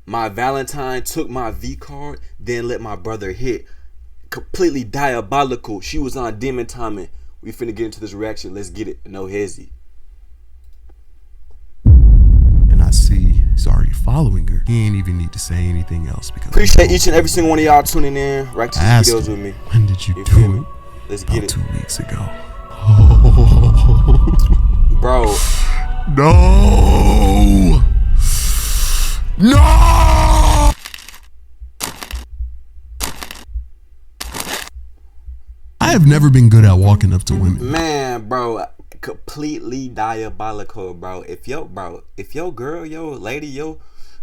My Valentine took my VCard, then let my brother hit. Completely diabolical. She was on demon timing. We finna get into this reaction. Let's get it. No hezzy. And I see he's already following her. He ain't even need to say anything else because appreciate each and every single one of y'all tuning in. Right to these videos with me. When did you do it? Let's get it. 2 weeks ago. Bro. No. No. I have never been good at walking up to women. Man, bro, completely diabolical, bro. If your girl, yo lady,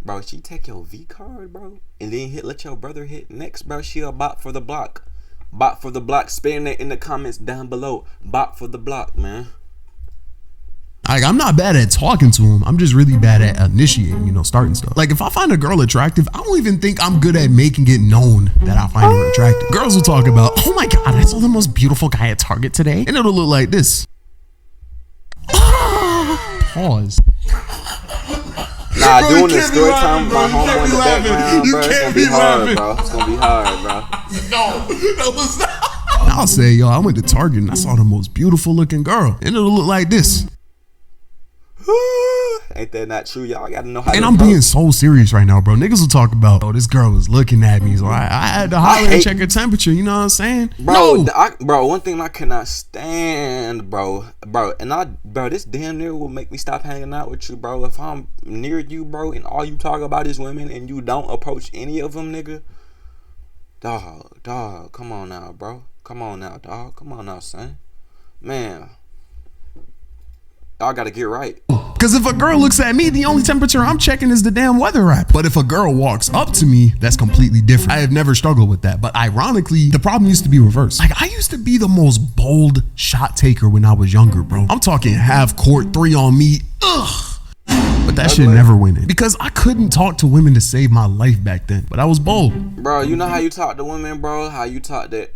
bro, she take your V card, bro, and then let your brother hit next, bro. She a bot for the block. Bot for the block. Spam that in the comments down below. Bot for the block, man. Like, I'm not bad at talking to him. I'm just really bad at initiating, starting stuff. Like, if I find a girl attractive, I don't even think I'm good at making it known that I find her attractive. Girls will talk about, oh my God, I saw the most beautiful guy at Target today. And it'll look like this. Pause. Nah, bro, doing this story time with my homeboy in the background, bro, it's gonna be hard, bro. It's gonna be hard, bro. No, that was not. I'll say, I went to Target and I saw the most beautiful looking girl. And it'll look like this. Ain't that not true? Y'all gotta know how. And I'm being so serious right now, bro. Niggas will talk about, this girl was looking at me, so I had to holler and check her temperature. You know what I'm saying, bro? No. Bro, one thing I cannot stand, bro, this damn near will make me stop hanging out with you, bro. If I'm near you, bro, and all you talk about is women, and you don't approach any of them, nigga. Dog, come on now, bro. Come on now, dog. Come on now, son. Man. Y'all gotta get right. Because if a girl looks at me, the only temperature I'm checking is the damn weather app. But if a girl walks up to me, that's completely different. I have never struggled with that. But ironically, the problem used to be reversed. Like, I used to be the most bold shot taker when I was younger, bro. I'm talking half court, 3 on me. Ugh. But that shit never went in. Because I couldn't talk to women to save my life back then. But I was bold. Bro, you know how you talk to women, bro? How you talk to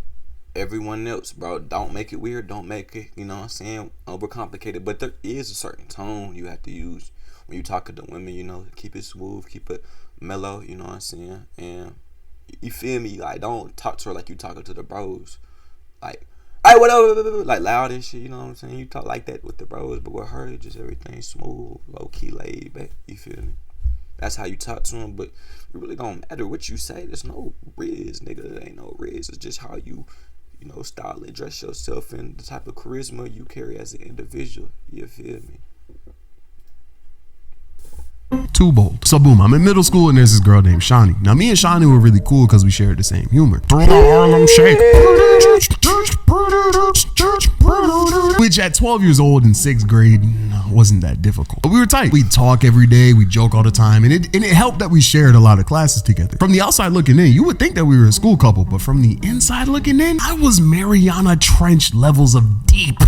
everyone else, bro. Don't make it weird. Don't make it, overcomplicated. But there is a certain tone you have to use when you talk to women, keep it smooth, keep it mellow, you know what I'm saying? And you feel me? Like, don't talk to her like you talking to the bros. Like, hey, whatever, like loud and shit, you know what I'm saying? You talk like that with the bros, but with her, just everything smooth, low key, laid back, you feel me? That's how you talk to them, but it really don't matter what you say. There's no riz, nigga. There ain't no riz. It's just how you style and dress yourself and the type of charisma you carry as an individual. You feel me? Too bold. So boom, I'm in middle school and there's this girl named Shawnee. Now me and Shawnee were really cool because we shared the same humor. Through the Harlem Shake. Which at 12 years old in 6th grade wasn't that difficult. But we were tight. We'd talk every day, we'd joke all the time, and it helped that we shared a lot of classes together. From the outside looking in, you would think that we were a school couple, but from the inside looking in, I was Mariana Trench levels of deep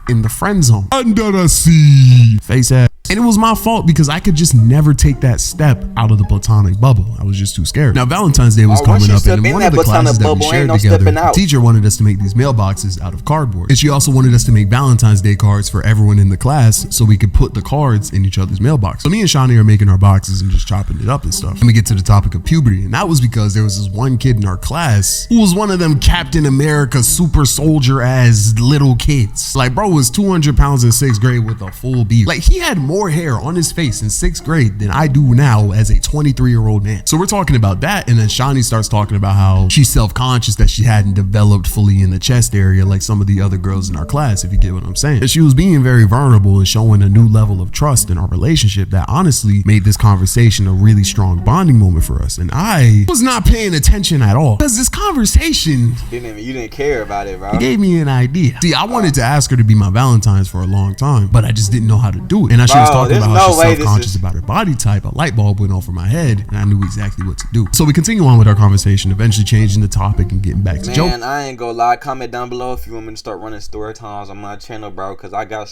in the friend zone. Under the sea. Face ass. And it was my fault because I could just never take that step out of the platonic bubble. I was just too scared. Now, Valentine's Day was coming up, and in one of the classes that we shared together, the teacher wanted us to make these mailboxes out of cardboard. And she also wanted us to make Valentine's Day cards for everyone in the class so we could put the cards in each other's mailbox. So me and Shawnee are making our boxes and just chopping it up and stuff. Let me get to the topic of puberty. And that was because there was this one kid in our class who was one of them Captain America super soldier ass little kids. Like, bro was 200 pounds in 6th grade with a full beard. Like, he had more hair on his face in 6th grade than I do now as a 23-year-old man. So we're talking about that, and then Shawnee starts talking about how she's self-conscious that she hadn't developed fully in the chest area like some of the other girls in our class, if you get what I'm saying. And she was being very vulnerable and showing a new level of trust in our relationship that honestly made this conversation a really strong bonding moment for us. And I was not paying attention at all because this conversation, you didn't care about it, bro. It gave me an idea. See, I wanted to ask her to be my Valentine's for a long time, but I just didn't know how to do it. And as she was talking about how she's self-conscious about her body type, a light bulb went off in my head and I knew exactly what to do. So we continue on with our conversation, eventually changing the topic and getting back to joke. Man, I ain't gonna lie. Comment down below if you want me to start running story times on my channel, bro, because I got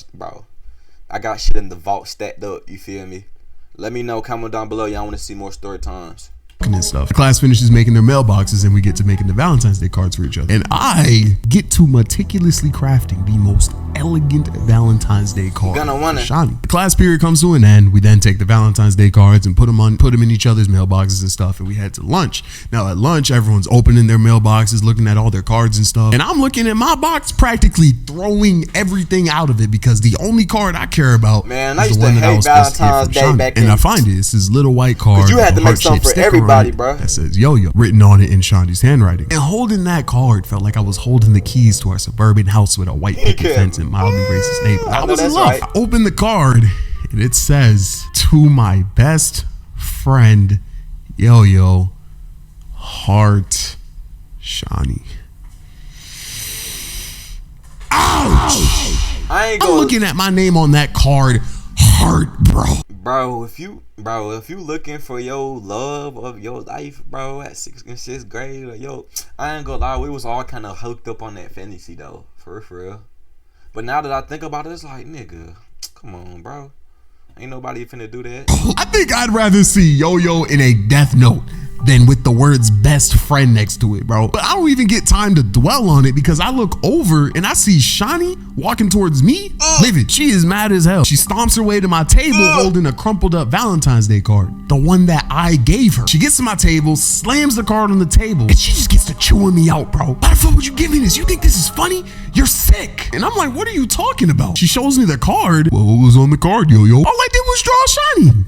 shit in the vault stacked up, you feel me? Let me know, comment down below y'all want to see more story times and stuff. The class finishes making their mailboxes and we get to making the Valentine's Day cards for each other. And I get to meticulously crafting the most elegant Valentine's Day card. Gonna want it. Shani. The class period comes to an end. We then take the Valentine's Day cards and put them in each other's mailboxes and stuff, and we head to lunch. Now at lunch, everyone's opening their mailboxes, looking at all their cards and stuff, and I'm looking at my box, practically throwing everything out of it because the only card I care about, man, I used to hate Valentine's Day back then. And I find it. It's this little white card. You had to make something for everybody, bro. That says Yo-Yo written on it in Shondi's handwriting. And holding that card felt like I was holding the keys to our suburban house with a white picket fence and mildly racist neighbor. I was in love. Right. I opened the card and it says, "To my best friend, Yo-Yo, heart, Shani." Ouch! I'm looking at my name on that card. Heart, bro. Bro, if you looking for your love of your life, bro, at 6th and 6th grade, or I ain't gonna lie, we was all kind of hooked up on that fantasy though, for real. But now that I think about it, it's like, nigga, come on, bro. Ain't nobody finna do that. I think I'd rather see Yo-Yo in a death note than with the words best friend next to it, bro. But I don't even get time to dwell on it because I look over and I see Shani walking towards me, livid. She is mad as hell. She stomps her way to my table holding a crumpled up Valentine's Day card, the one that I gave her. She gets to my table, slams the card on the table, and she just gets to chewing me out, bro. Why the fuck would you give me this? You think this is funny? You're sick. And I'm like, what are you talking about? She shows me the card. Well, what was on the card, Yo-Yo? All I did was draw Shani.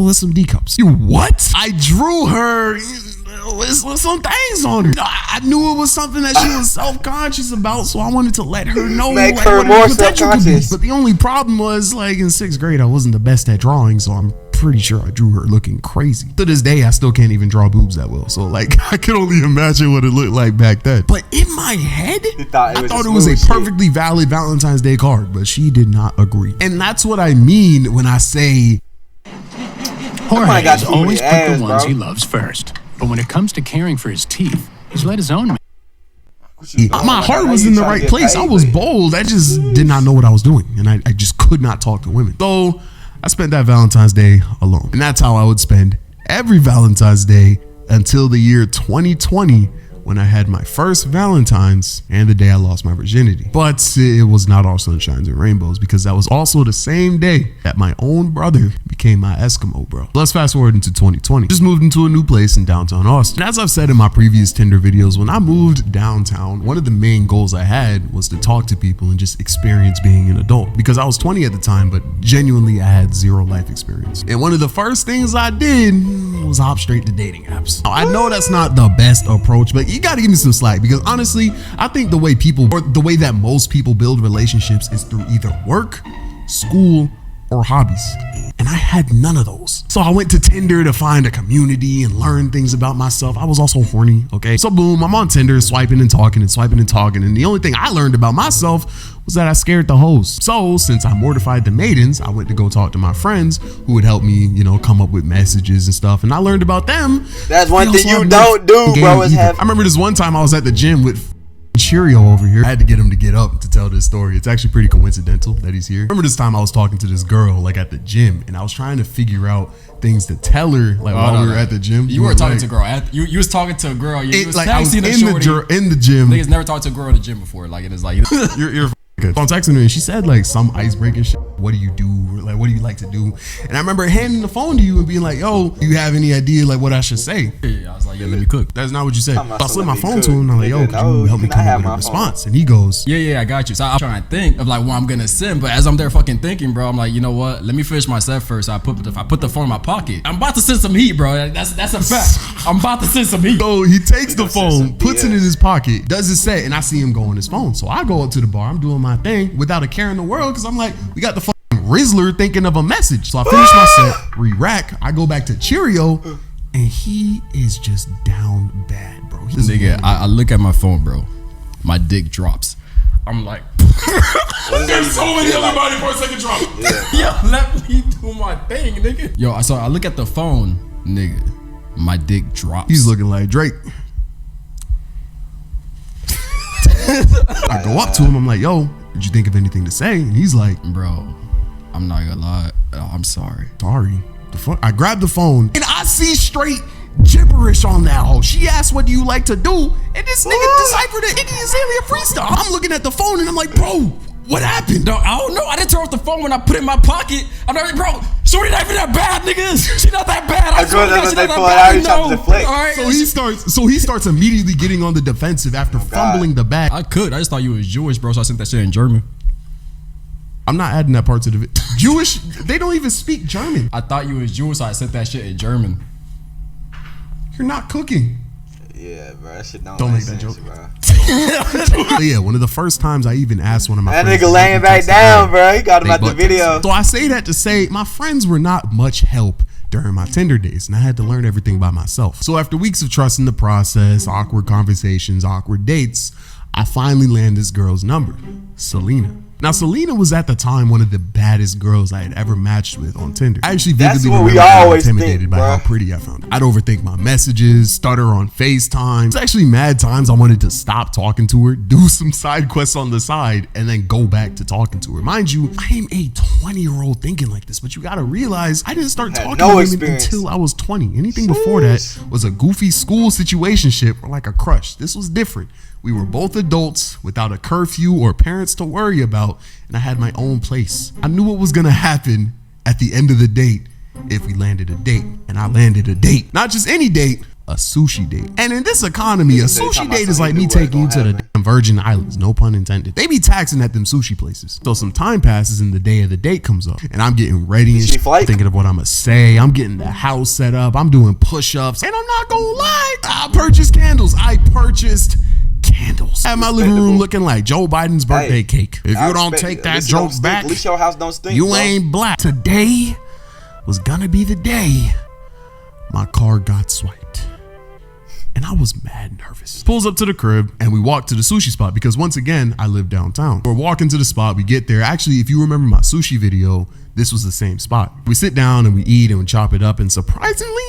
With some D cups. You what? I drew her with some things on her. I knew it was something that she was self-conscious about, so I wanted to let her know. Make her more self-conscious. But the only problem was, like, in 6th grade, I wasn't the best at drawing, so I'm pretty sure I drew her looking crazy. To this day, I still can't even draw boobs that well, so like I can only imagine what it looked like back then. But in my head, I thought it was a perfectly valid Valentine's Day card, but she did not agree. And that's what I mean when I say Jorge has always put the ones he loves first, but when it comes to caring for his teeth, he's let his own man. My heart was in the right place. I was bold. I just did not know what I was doing, and I just could not talk to women. So I spent that Valentine's Day alone, and that's how I would spend every Valentine's Day until the year 2020, when I had my first Valentine's and the day I lost my virginity. But it was not all sunshines and rainbows, because that was also the same day that my own brother became my Eskimo bro. Let's fast forward into 2020. Just moved into a new place in downtown Austin. As I've said in my previous Tinder videos, when I moved downtown, one of the main goals I had was to talk to people and just experience being an adult, because I was 20 at the time, but genuinely I had zero life experience. And one of the first things I did was hop straight to dating apps. Now, I know that's not the best approach, but you gotta give me some slack, because honestly, I think the way that most people build relationships is through either work, school, or hobbies. And I had none of those. So I went to Tinder to find a community and learn things about myself. I was also horny, okay? So boom, I'm on Tinder swiping and talking and swiping and talking. And the only thing I learned about myself was that I scared the hoes. So since I mortified the maidens, I went to go talk to my friends who would help me, come up with messages and stuff. And I learned about them. That's one thing you don't do, bro. I remember this one time I was at the gym with Cheerio over here. I had to get him to get up to tell this story. It's actually pretty coincidental that he's here. Remember this time I was talking to this girl at the gym, and I was trying to figure out things to tell her while we were at the gym. You were talking to a girl. You was talking to a girl. You was I was texting in the gym. Niggas never talked to a girl in the gym before. Like, it is like you're good. So I'm texting her and she said some icebreaking shit. What do you do? Or what do you like to do? And I remember handing the phone to you and being like, yo, do you have any idea what I should say? Yeah, I was like, yeah, let me cook. That's not what you said. So I slid my phone to him and I'm like, yo, could you help me come up with a response? And he goes, yeah, I got you. So I'm trying to think of what I'm gonna send, but as I'm there fucking thinking, bro, I'm like, you know what? Let me finish my set first. So I put the phone in my pocket. I'm about to send some heat, bro. That's a fact. I'm about to send some heat. So he takes the phone, puts it in his pocket, does his set, and I see him go on his phone. So I go up to the bar. I'm doing my thing without a care in the world, because I'm like, we got the fucking Rizzler thinking of a message. So I finish my set, re-rack, I go back to Cheerio, and he is just down bad, bro. Nigga, I look at my phone, bro. My dick drops. I'm like, there's so many everybody for a second drop. Yeah. Yo, let me do my thing, nigga. Yo, so I look at the phone, nigga. My dick drops. He's looking like Drake. I go up to him, I'm like, yo, did you think of anything to say? And he's like, bro, I'm not gonna lie. I'm sorry. Sorry. The fuck? I grabbed the phone and I see straight gibberish on that hoe. She asked, what do you like to do? And this nigga deciphered an Iggy Azalea freestyle. I'm looking at the phone and I'm like, bro, what happened? No, I don't know. I didn't turn off the phone when I put it in my pocket. I'm like, bro, Shorty not even that bad, niggas. She not that bad. I swear to God, she not that bad. All right. So he starts immediately getting on the defensive after fumbling the bag. I just thought you was Jewish, bro, so I sent that shit in German. I'm not adding that part to the Jewish. They don't even speak German. I thought you was Jewish, so I sent that shit in German. You're not cooking. Yeah, bro, that shit don't make that joke, bro. Yeah, one of the first times I even asked one of my friends. That nigga laying back down, bro. He got him out the video. So I say that to say my friends were not much help during my Tinder days, and I had to learn everything by myself. So after weeks of trusting the process, awkward conversations, awkward dates, I finally land this girl's number, Selena. Now, Selena was at the time one of the baddest girls I had ever matched with on Tinder. I actually vividly remember being intimidated by how pretty I found her. I'd overthink my messages, stutter on FaceTime. It's actually mad times I wanted to stop talking to her, do some side quests on the side, and then go back to talking to her. Mind you, I am a 20-year-old thinking like this, but you gotta realize I didn't start talking to women until I was 20. Anything before that was a goofy school situationship or like a crush. This was different. We were both adults without a curfew or parents to worry about, and I had my own place. I knew what was gonna happen at the end of the date if we landed a date, and I landed a date. Not just any date, a sushi date. And in this economy, a sushi date is like me taking you to the damn Virgin Islands, no pun intended. They be taxing at them sushi places. So some time passes and the day of the date comes up, and I'm getting ready and thinking of what I'm gonna say. I'm getting the house set up. I'm doing push-ups, and I'm not gonna lie, I purchased candles. I had my living room looking like Joe Biden's birthday cake. If you don't take that joke back, at least your house don't stink, you ain't black. Today was gonna be the day my car got swiped. And I was mad nervous. Pulls up to the crib and we walk to the sushi spot because once again, I live downtown. We're walking to the spot, we get there. Actually, if you remember my sushi video, this was the same spot. We sit down and we eat and we chop it up, and surprisingly,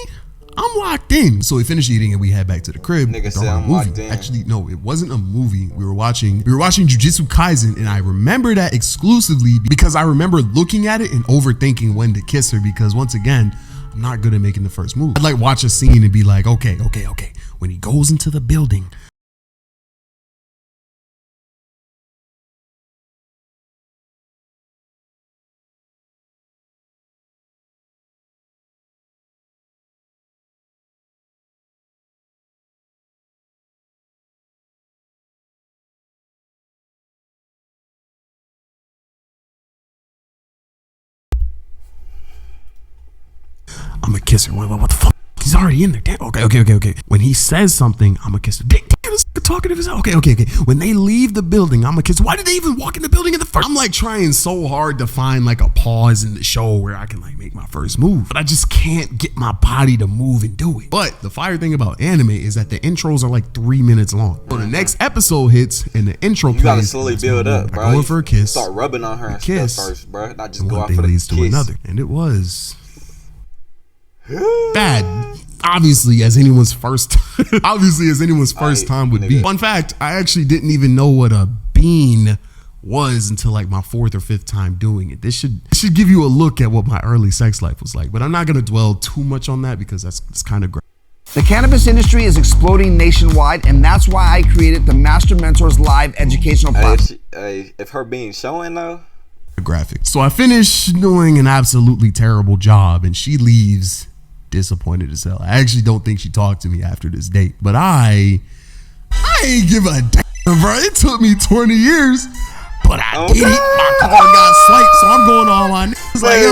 I'm locked in. So we finished eating and we head back to the crib. Nigga said I'm locked in. Actually, no, it wasn't a movie. We were watching Jujutsu Kaisen, and I remember that exclusively because I remember looking at it and overthinking when to kiss her because once again, I'm not good at making the first move. I'd like watch a scene and be like, okay. When he goes into the building, I'm gonna kiss her. What the fuck? He's already in there. Damn. Okay. When he says something, I'm gonna kiss her. Damn, this talkative is okay. When they leave the building, I'm gonna kiss her. Why did they even walk in the building in the first? I'm like trying so hard to find like a pause in the show where I can like make my first move, but I just can't get my body to move and do it. But the fire thing about anime is that the intros are like 3 minutes long. So the next episode hits and the intro plays. You gotta slowly build up, bro. Going for a kiss. Start rubbing on her and kiss first, bro. Not just go out for the leads kiss. To another, and it was bad. Obviously, as anyone's first time would be. Fun fact, I actually didn't even know what a bean was until like my 4th or 5th time doing it. This should give you a look at what my early sex life was like, but I'm not gonna dwell too much on that because that's kind of great. The cannabis industry is exploding nationwide, and that's why I created the Master Mentors Live educational platform. If her being showing though, graphic. So I finish doing an absolutely terrible job, and she leaves disappointed as hell. I actually don't think she talked to me after this date, but I ain't give a damn, bro. It took me 20 years, but I did it. My car got swiped, so I'm going on my niggas like,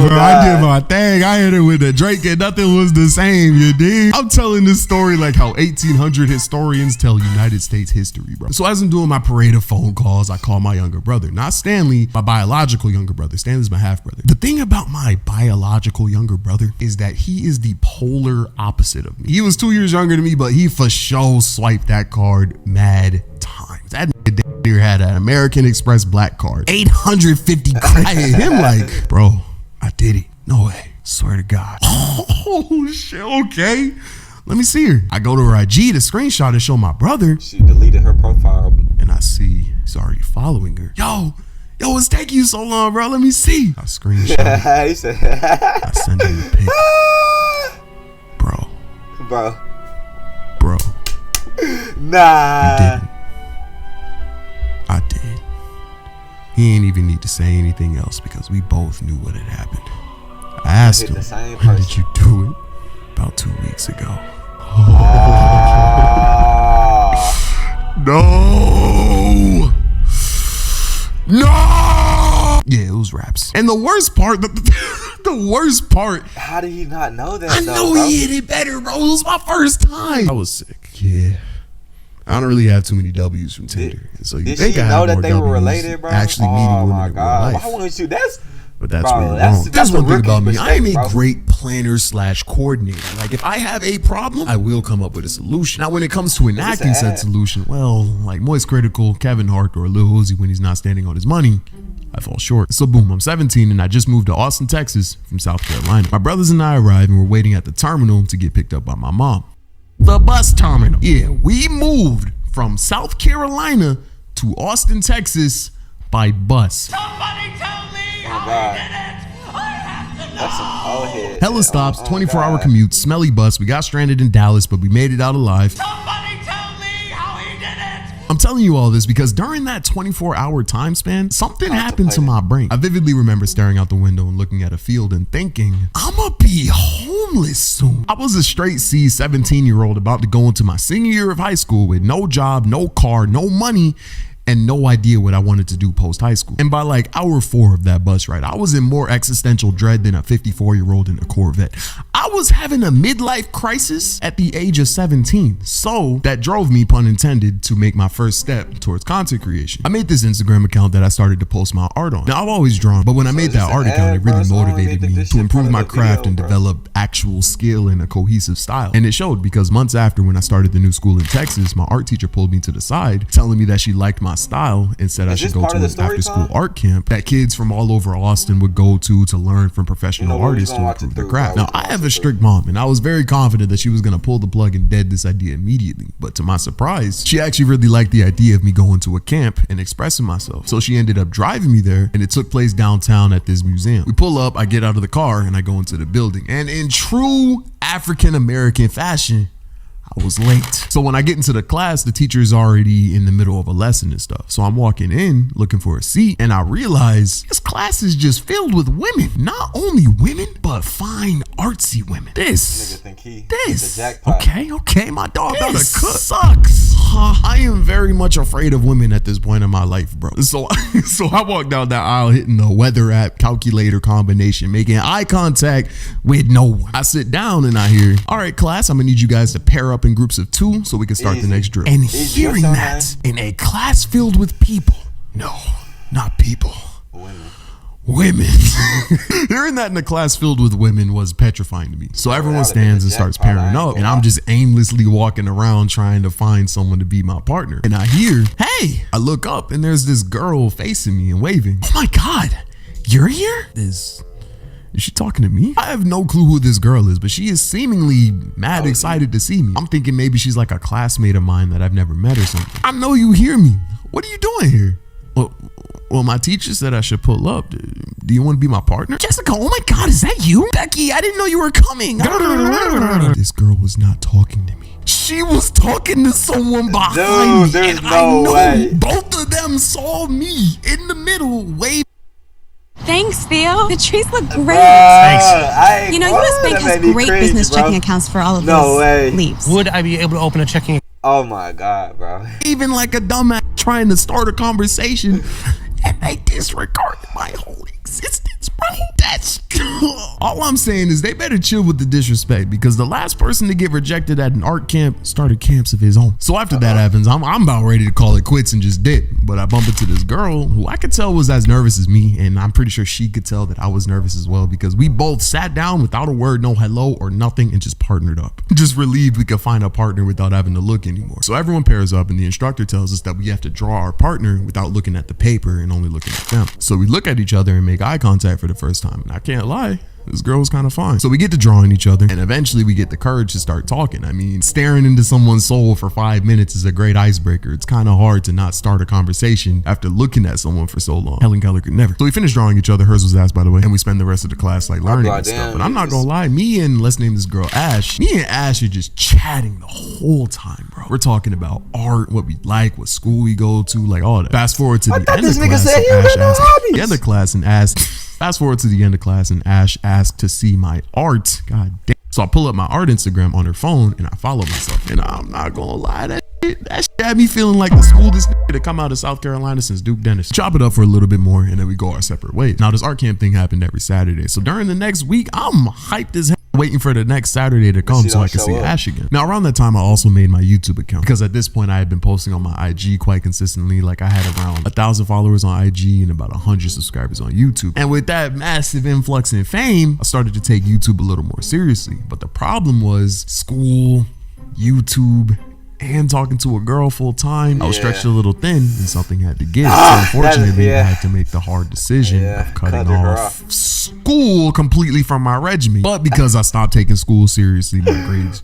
bro, I did my thing. I hit it with a Drake and nothing was the same, you dig? I'm telling this story like how 1800 historians tell United States history, bro. So as I'm doing my parade of phone calls, I call my younger brother, not Stanley, my biological younger brother. Stanley's my half brother. The thing about my biological younger brother is that he is the polar opposite of me. He was 2 years younger than me, but he for sure swiped that card mad times. That nigga had an American Express black card, 850 credits. I hit him like, bro, I did it. No way. Swear to God. Oh shit. Okay. Let me see her. I go to her IG to screenshot and show my brother. She deleted her profile, and I see he's already following her. Yo, it's taking you so long, bro. Let me see. I screenshot. He said, I send him the pic. Bro. bro. Bro. Nah. You didn't. I did. He ain't even need to say anything else because we both knew what had happened. I asked him, when did you do it? About 2 weeks ago. No. No. Yeah, it was raps. And the worst part, the worst part. How did he not know that? I know he hit it better, bro. It was my first time. I was sick. Yeah. I don't really have too many W's from Tinder. So you think I know have that more they were W's related, bro? actually meeting women in real life. Why wouldn't you? But that's where you're wrong. That's one thing about me. I am a great planner / coordinator. Like, if I have a problem, I will come up with a solution. Now, when it comes to enacting said solution, well, like Moist Critical, Kevin Hart, or Lil Uzi when he's not standing on his money, I fall short. So boom, I'm 17 and I just moved to Austin, Texas from South Carolina. My brothers and I arrived and we're waiting at the terminal to get picked up by my mom. The bus terminal. Yeah, we moved from South Carolina to Austin, Texas by bus. Somebody tell me how God. he did it! I have to know! That's some old head. Hella stops, 24-hour commute, smelly bus. We got stranded in Dallas, but we made it out alive. Somebody tell me how he did it! I'm telling you all this because during that 24-hour time span, something happened to my brain. I vividly remember staring out the window and looking at a field and thinking, I'ma be homeless soon. I was a straight C 17-year-old about to go into my senior year of high school with no job, no car, no money, and no idea what I wanted to do post high school. And by like hour 4 of that bus ride, I was in more existential dread than a 54-year-old in a Corvette. I was having a midlife crisis at the age of 17. So that drove me, pun intended, to make my first step towards content creation. I made this Instagram account that I started to post my art on. Now, I've always drawn, but when I made that art account, it really motivated me to improve my craft and develop actual skill and a cohesive style. And it showed because months after, when I started the new school in Texas, my art teacher pulled me to the side, telling me that she liked my style and said I should go to an after-school art camp that kids from all over Austin would go to learn from professional artists to improve their craft. Now, I have a strict mom, and I was very confident that she was going to pull the plug and dead this idea immediately. But to my surprise, she actually really liked the idea of me going to a camp and expressing myself. So she ended up driving me there, and it took place downtown at this museum. We pull up, I get out of the car, and I go into the building. And in true African-American fashion, I was late. So when I get into the class, the teacher's already in the middle of a lesson and stuff. So I'm walking in looking for a seat and I realize this class is just filled with women. Not only women, but fine artsy women. This. Okay, my dog about to cook. Sucks. I am very much afraid of women at this point in my life, bro. So I walk down that aisle hitting the weather app calculator combination, making eye contact with no one. I sit down and I hear, all right, class, I'm gonna need you guys to pair up in groups of 2 so we can start the next drill. And hearing that in a class filled with people, no, not people, women. Hearing that in a class filled with women was petrifying to me. So everyone stands and starts pairing up, and I'm just aimlessly walking around trying to find someone to be my partner. And I hear, hey, I look up and there's this girl facing me and waving. Oh my God, you're here? Is she talking to me? I have no clue who this girl is, but she is seemingly mad excited to see me. I'm thinking maybe she's like a classmate of mine that I've never met or something. I know you hear me. What are you doing here? Well, my teacher said I should pull up. Do you want to be my partner? Jessica, oh my God, is that you? Becky, I didn't know you were coming. This girl was not talking to me. She was talking to someone behind me. And I know both of them saw me in the middle waving. Thanks, Theo. The trees look great. Thanks. You know, US Bank has great business checking accounts for all of those leaves. Would I be able to open a checking account? Oh my God, bro. Even like a dumbass trying to start a conversation and they disregarded my whole existence, bro. That's all I'm saying is they better chill with the disrespect because the last person to get rejected at an art camp started camps of his own. So after that happens, I'm about ready to call it quits and just dip. But I bump into this girl who I could tell was as nervous as me, and I'm pretty sure she could tell that I was nervous as well because we both sat down without a word, no hello or nothing, and just partnered up. Just relieved we could find a partner without having to look anymore. So everyone pairs up and the instructor tells us that we have to draw our partner without looking at the paper and only looking at them. So we look at each other and make eye contact for the first time. And I can't lie, this girl was kind of fine. So we get to drawing each other, and eventually we get the courage to start talking. I mean, staring into someone's soul for 5 minutes is a great icebreaker. It's kind of hard to not start a conversation after looking at someone for so long. Helen Keller could never. So we finished drawing each other. Hers was ass, by the way, and we spend the rest of the class like learning and stuff. But I'm not gonna lie, me and let's name this girl Ash. Me and Ash are just chatting the whole time, bro. We're talking about art, what we like, what school we go to, like all that. Fast forward to the end of class, and Fast forward to the end of class, and Ash asked to see my art. God damn. So I pull up my art Instagram on her phone, and I follow myself. And I'm not gonna lie, that shit had me feeling like the schoolest nigga to come out of South Carolina since Duke Dennis. Chop it up for a little bit more, and then we go our separate ways. Now, this art camp thing happened every Saturday. So during the next week, I'm hyped as hell, waiting for the next Saturday to come so I can see Ash again. Now, around that time, I also made my YouTube account because at this point, I had been posting on my IG quite consistently. Like, I had around 1,000 followers on IG and about 100 subscribers on YouTube. And with that massive influx in fame, I started to take YouTube a little more seriously. But the problem was school, YouTube, and talking to a girl full time. I was stretched a little thin, and something had to give. So unfortunately, I had to make the hard decision of cutting off school completely from my regimen. But because I stopped taking school seriously, my grades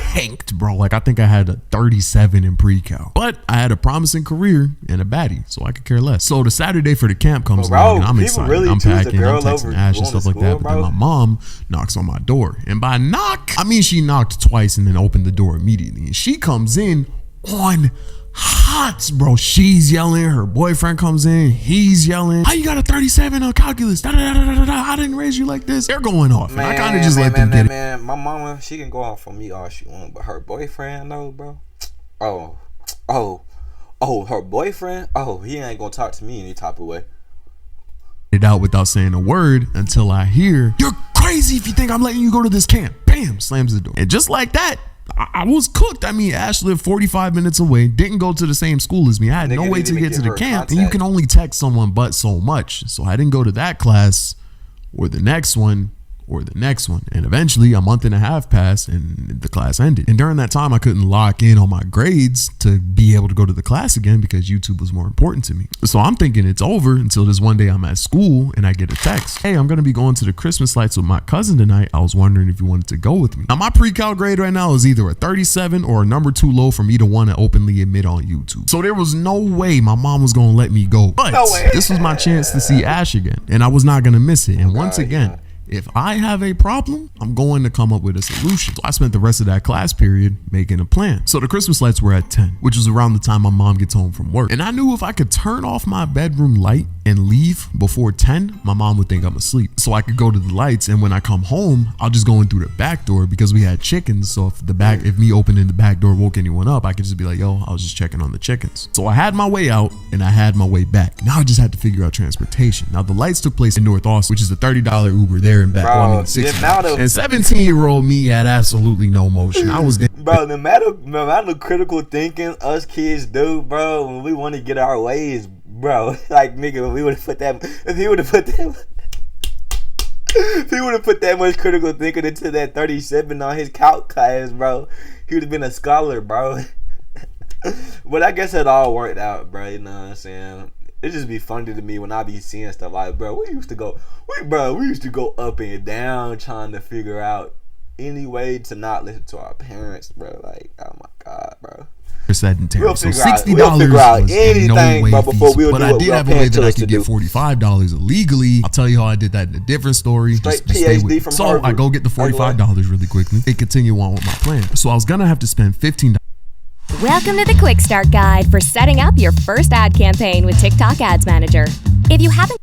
tanked, bro. Like, I think I had a 37 in pre-cal. But I had a promising career and a baddie, so I could care less. So the Saturday for the camp comes along, and I'm excited. Really I'm packing, I'm texting Ash and stuff like that. But then my mom knocks on my door. And by knock, I mean she knocked twice and then opened the door immediately. And she comes in on hot, bro. She's yelling. Her boyfriend comes in. He's yelling. How you got a 37 on calculus? I didn't raise you like this. They're going off. Man, and I kind of just let them get it. My mama, she can go off on me all she wants, but her boyfriend, though, bro. Her boyfriend. He ain't gonna talk to me any type of way. It out without saying a word until I hear, "You're crazy if you think I'm letting you go to this camp." Bam, slams the door. And just like that, I was cooked. I mean, Ash lived 45 minutes away, didn't go to the same school as me. I had no way to get to the camp, and you can only text someone but so much. So I didn't go to that class or the next one or the next one. And eventually a month and a half passed and the class ended. And during that time, I couldn't lock in on my grades to be able to go to the class again because YouTube was more important to me. So I'm thinking it's over until this one day I'm at school and I get a text. "Hey, I'm going to be going to the Christmas lights with my cousin tonight. I was wondering if you wanted to go with me." Now, my pre-cal grade right now is either a 37 or a number too low for me to want to openly admit on YouTube. So there was no way my mom was going to let me go. But this was my chance to see Ash again, and I was not going to miss it. And once again, if I have a problem, I'm going to come up with a solution. So I spent the rest of that class period making a plan. So the Christmas lights were at 10, which was around the time my mom gets home from work. And I knew if I could turn off my bedroom light and leave before 10, my mom would think I'm asleep. So I could go to the lights, and when I come home, I'll just go in through the back door because we had chickens. So if me opening the back door woke anyone up, I could just be like, "Yo, I was just checking on the chickens." So I had my way out and I had my way back. Now I just had to figure out transportation. Now the lights took place in North Austin, which is a $30 Uber there and back. Bro, well, I mean, 60. And 17-year-old me had absolutely no motion. I was bro, no matter the critical thinking us kids do, bro, when we want to get our ways, bro, like, nigga, if he would have put that much critical thinking into that 37 on his calc class, bro, he would have been a scholar, bro. But I guess it all worked out, bro. You know what I'm saying? It just be funny to me when I be seeing stuff like, bro, we used to go up and down trying to figure out any way to not listen to our parents, bro. Like, oh my God, bro. Sedentary. We'll so $60 was anything, no way bro, before we'll but do I what did our have a way parents that told I us to could get do. $45 illegally. I'll tell you how I did that in a different story. Straight Just stay PhD with from so Harvard. I go get the $45 really quickly and continue on with my plan. So I was gonna have to spend $15. Welcome to the Quick Start Guide for setting up your first ad campaign with TikTok Ads Manager. If you haven't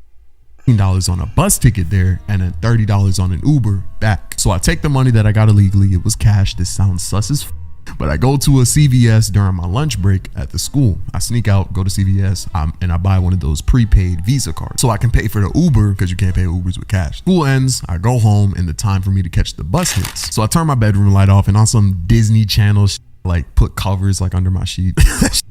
$15 on a bus ticket there and then $30 on an Uber back. So I take the money that I got illegally. It was cash. This sounds sus as but I go to a CVS during my lunch break at the school. I sneak out, go to CVS, and I buy one of those prepaid Visa cards so I can pay for the Uber because you can't pay Ubers with cash. School ends, I go home, and the time for me to catch the bus hits. So I turn my bedroom light off, and on some Disney Channel like put covers like under my sheet.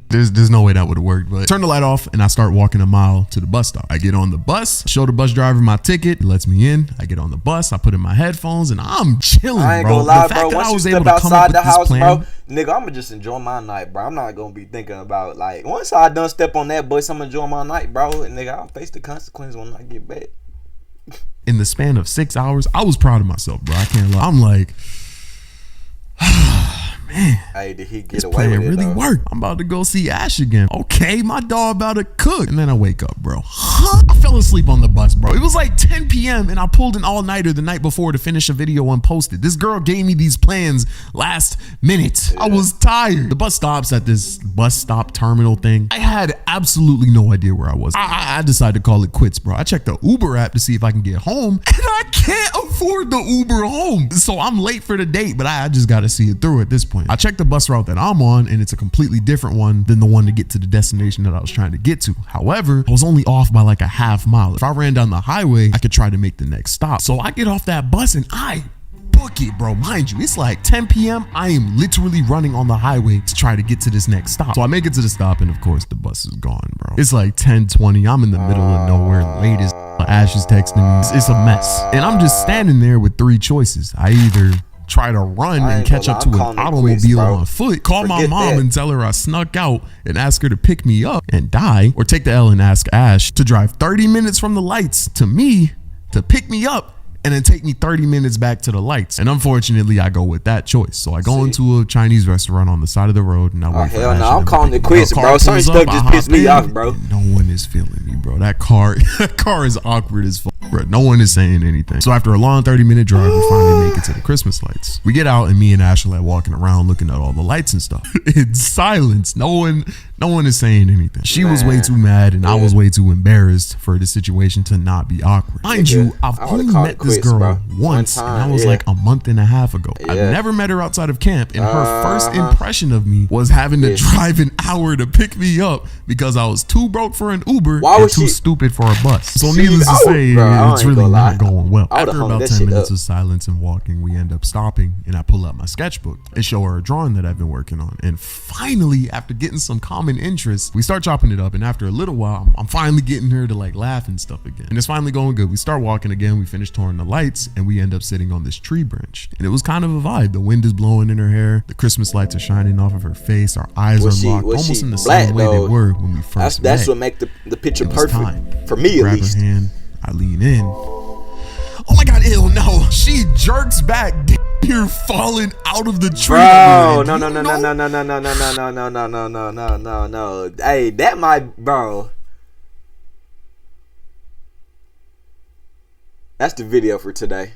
There's no way that would have worked, but turn the light off and I start walking a mile to the bus stop. I get on the bus, show the bus driver my ticket, he lets me in. I get on the bus, I put in my headphones, and I'm chilling, I ain't bro. gonna lie, the fact bro. that Once I was you able step to come up outside with the this house, plan, bro, nigga, I'ma just enjoy my night, bro. I'm not gonna be thinking about, like, once I done step on that bus, I'm enjoying my night, bro. And nigga, I'll face the consequences when I get back. in the span of 6 hours. I was proud of myself, bro. I can't lie. I'm like, man, hey, did he get this away plan with it, really though? worked. I'm about to go see Ash again. Okay, my dog about to cook. And then I wake up, bro. I fell asleep on the bus, bro. It was like 10 p.m. and I pulled an all-nighter the night before to finish a video unposted. This girl gave me these plans last minute. I was tired. The bus stops at this bus stop terminal thing. I had absolutely no idea where I was. I decided to call it quits, bro. I checked the Uber app to see if I can get home, and I can't afford the Uber home. So I'm late for the date, but I just got to see it through at this point. I checked the bus route that I'm on, and it's a completely different one than the one to get to the destination that I was trying to get to. However, I was only off by like a half mile. If I ran down the highway, I could try to make the next stop. So I get off that bus and I book it, bro. Mind you, it's like 10 p.m. I am literally running on the highway to try to get to this next stop. So I make it to the stop, and of course the bus is gone, bro. It's like 10:20. I'm in the middle of nowhere, late as Ash is texting me. It's a mess. And I'm just standing there with three choices. I either try to run and catch up to an automobile on foot, call my mom and tell her I snuck out and ask her to pick me up and die, or take the L and ask Ash to drive 30 minutes from the lights to me to pick me up and then take me 30 minutes back to the lights. And unfortunately, I go with that choice. So I go into a Chinese restaurant on the side of the road, and I wait for Ash. I'm calling it quits, bro. Certain stuff just pissed me off, bro. No one is feeling me, bro. That car is awkward as fuck, bro. No one is saying anything. So after a long 30-minute drive, we finally make it to the Christmas lights. We get out, and me and Ash are like walking around looking at all the lights and stuff. It's silence. No one is saying anything. She was way too mad, and I was way too embarrassed for the situation to not be awkward. Mind you, I've only met this girl once, and that was like a month and a half ago. I've never met her outside of camp, and her first impression of me was having to drive an hour to pick me up because I was too broke for an Uber and too stupid for a bus. So needless to say, it's really not going well. After about 10 minutes of silence and walking, we end up stopping, and I pull out my sketchbook and show her a drawing that I've been working on. And finally, after getting some common interest, we start chopping it up, and after a little while, I'm finally getting her to like laugh and stuff again. And it's finally going good. We start walking again, we finish touring the lights, and we end up sitting on this tree branch. And it was kind of a vibe. The wind is blowing in her hair, the Christmas lights are shining off of her face, our eyes are locked, almost in the same way they were when we first met. That's what makes the picture perfect for me, at least. Grab her hand, I lean in. Oh my god, ew, no. She jerks back, you're falling out of the tree. Bro, no. Hey, that might, bro. That's the video for today.